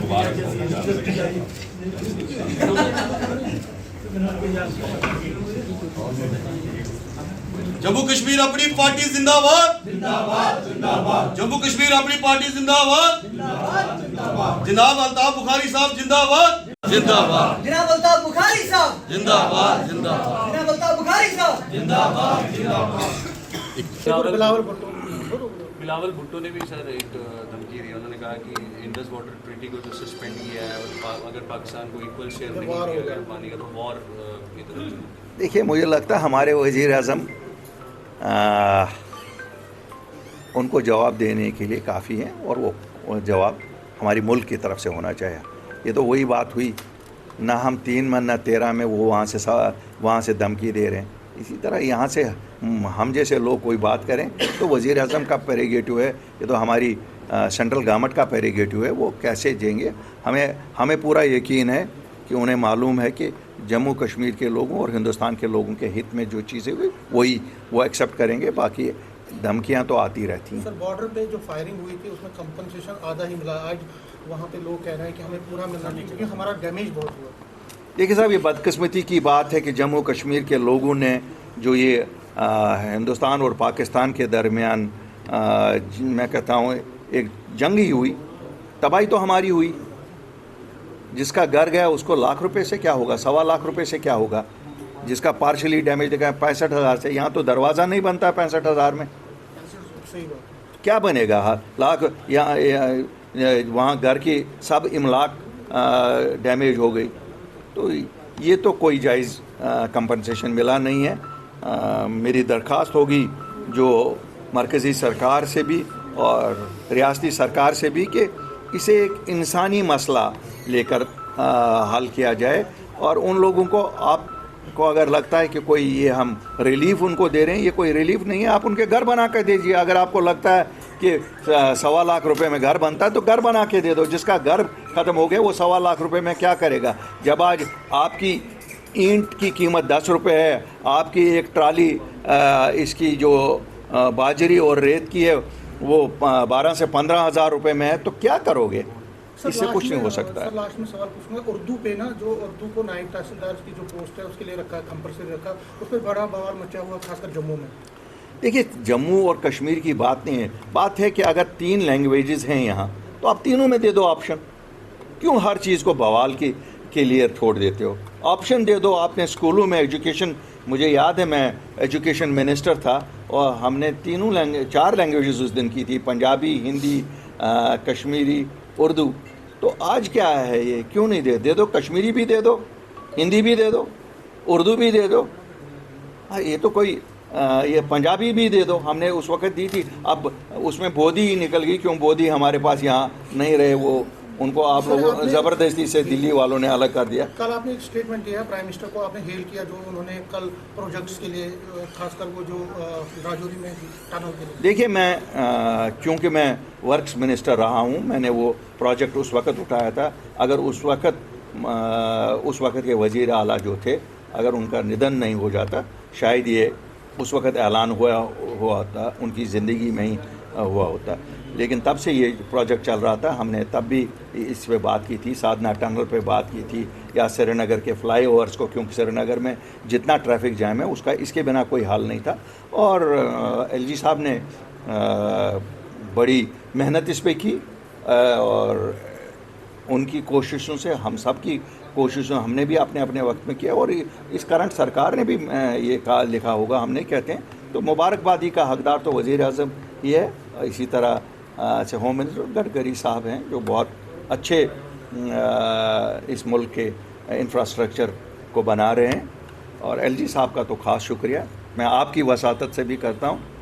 मुबारक हो। जम्मू कश्मीर अपनी पार्टी जिंदाबाद, जिंदाबाद, जिंदाबाद। जम्मू कश्मीर अपनी पार्टी जिंदाबाद, जिंदाबाद, जिंदाबाद। जनाब अल्ताफ बुखारी साहब जिंदाबाद, जिंदाबाद। जनाब अल्ताफ बुखारी साहब जिंदाबाद, जिंदाबाद। जनाब अल्ताफ बुखारी साहब जिंदाबाद, जिंदाबाद। बिलावल भुट्टो ने भी सर एक धमकी दी। उन्होंने कहा कि इंडस वाटर ट्रीटी को जो सस्पेंड किया है और अगर पाकिस्तान को इक्वल शेयर नहीं किया गया पानी का तो वॉर की तरफ। देखिए, मुझे लगता है हमारे वज़ीर आज़म उनको जवाब देने के लिए काफ़ी हैं और वो जवाब हमारी मुल्क की तरफ से होना चाहिए। ये तो वही बात हुई ना, हम 3 मन ना 13 में वो वहाँ से धमकी दे रहे हैं। इसी तरह यहाँ से हम जैसे लोग कोई बात करें तो वज़ीर आज़म का प्रेरोगेटिव है, ये तो हमारी सेंट्रल गवर्नमेंट का प्रेरोगेटिव है, वो कैसे देंगे। हमें पूरा यकीन है कि उन्हें मालूम है कि जम्मू कश्मीर के लोगों और हिंदुस्तान के लोगों के हित में जो चीज़ें हुई वही वो एक्सेप्ट करेंगे। बाकी धमकियाँ तो आती रहती हैं। सर, बॉर्डर पे जो फायरिंग हुई थी उसमें कंपनसेशन आधा ही मिला। आज वहाँ पे लोग कह रहे हैं कि हमें पूरा मिलना चाहिए क्योंकि हमारा डैमेज बहुत हुआ। देखिए साहब, ये बदकिस्मती की बात है कि जम्मू कश्मीर के लोगों ने जो ये हिंदुस्तान और पाकिस्तान के दरमियान मैं कहता हूँ एक जंग ही हुई, तबाही तो हमारी हुई। जिसका घर गया उसको लाख रुपए से क्या होगा, 1.25 लाख रुपए से क्या होगा। जिसका पार्शली डैमेज देखा 65,000 से, यहाँ तो दरवाज़ा नहीं बनता 65,000 में। सही बात। क्या बनेगा लाख, यहाँ वहाँ घर की सब इमलाक डैमेज हो गई। तो ये तो कोई जायज़ कंपनसेशन मिला नहीं है। मेरी दरख्वास्त होगी जो मरकज़ी सरकार से भी और रियासती सरकार से भी कि इसे एक इंसानी मसला लेकर हल किया जाए। और उन लोगों को, आपको अगर लगता है कि कोई ये हम रिलीफ उनको दे रहे हैं, ये कोई रिलीफ नहीं है। आप उनके घर बना कर दीजिए। अगर आपको लगता है कि 1.25 लाख रुपए में घर बनता है तो घर बना के दे दो। जिसका घर ख़त्म हो गया वो 1.25 लाख रुपए में क्या करेगा। जब आज आपकी ईंट की कीमत 10 रुपये है, आपकी एक ट्राली इसकी जो बाजरी और रेत की है वो 12 से 15 हज़ार रुपये में है, तो क्या करोगे। इससे कुछ नहीं हो सकता है। सर, लास्ट में सवाल पूछूंगा, उर्दू पे ना, जो उर्दू को नायब तहसीलदार की जो पोस्ट है उसके लिए रखा है, कंपल्सरी रखा, उस पर बड़ा बवाल मचा हुआ खासकर जम्मू में। देखिए, जम्मू और कश्मीर की बात नहीं है, बात है कि अगर 3 लैंग्वेजेस हैं यहाँ तो आप तीनों में दे दो ऑप्शन। क्यों हर चीज़ को बवाल के लिए छोड़ देते हो। ऑप्शन दे दो। आपने स्कूलों में एजुकेशन, मुझे याद है मैं एजुकेशन मिनिस्टर था और हमने 4 लैंग्वेजेस उस दिन की थी, पंजाबी, हिंदी, कश्मीरी, उर्दू। तो आज क्या है, ये क्यों नहीं दे दो। कश्मीरी भी दे दो, हिंदी भी दे दो, उर्दू भी दे दो। ये तो कोई ये पंजाबी भी दे दो, हमने उस वक्त दी थी। अब उसमें बोधी ही निकल गई। क्यों बोधी हमारे पास यहाँ नहीं रहे, वो उनको आप लोगों ज़बरदस्ती से दिल्ली वालों ने अलग कर दिया। कल आपने एक स्टेटमेंट दिया, प्राइम मिनिस्टर को आपने हेल किया जो उन्होंने कल प्रोजेक्ट्स के लिए, खासकर वो जो राजौरी में टनल के लिए। देखिए, मैं क्योंकि मैं वर्क्स मिनिस्टर रहा हूँ, मैंने वो प्रोजेक्ट उस वक्त उठाया था। अगर उस वक्त के वज़ीर आला जो थे, अगर उनका निधन नहीं हो जाता, शायद ये उस वक्त ऐलान हुआ था, उनकी ज़िंदगी में ही हुआ होता। लेकिन तब से ये प्रोजेक्ट चल रहा था। हमने तब भी इस पे बात की थी, साधना टनल पे बात की थी, या श्रीनगर के फ्लाईओवर्स को, क्योंकि श्रीनगर में जितना ट्रैफिक जैम है उसका इसके बिना कोई हाल नहीं था। और एलजी साहब ने बड़ी मेहनत इस पे की और उनकी कोशिशों से, हम सब की कोशिशों, हमने भी अपने अपने वक्त में किया और इस करंट सरकार ने भी ये लिखा होगा, हम नहीं कहते हैं। तो मुबारकबादी का हकदार तो वज़ीर आज़म ही है। इसी तरह से होम मिनिस्टर गडकरी साहब हैं जो बहुत अच्छे इस मुल्क के इंफ्रास्ट्रक्चर को बना रहे हैं। और एलजी साहब का तो ख़ास शुक्रिया मैं आपकी वसातत से भी करता हूँ।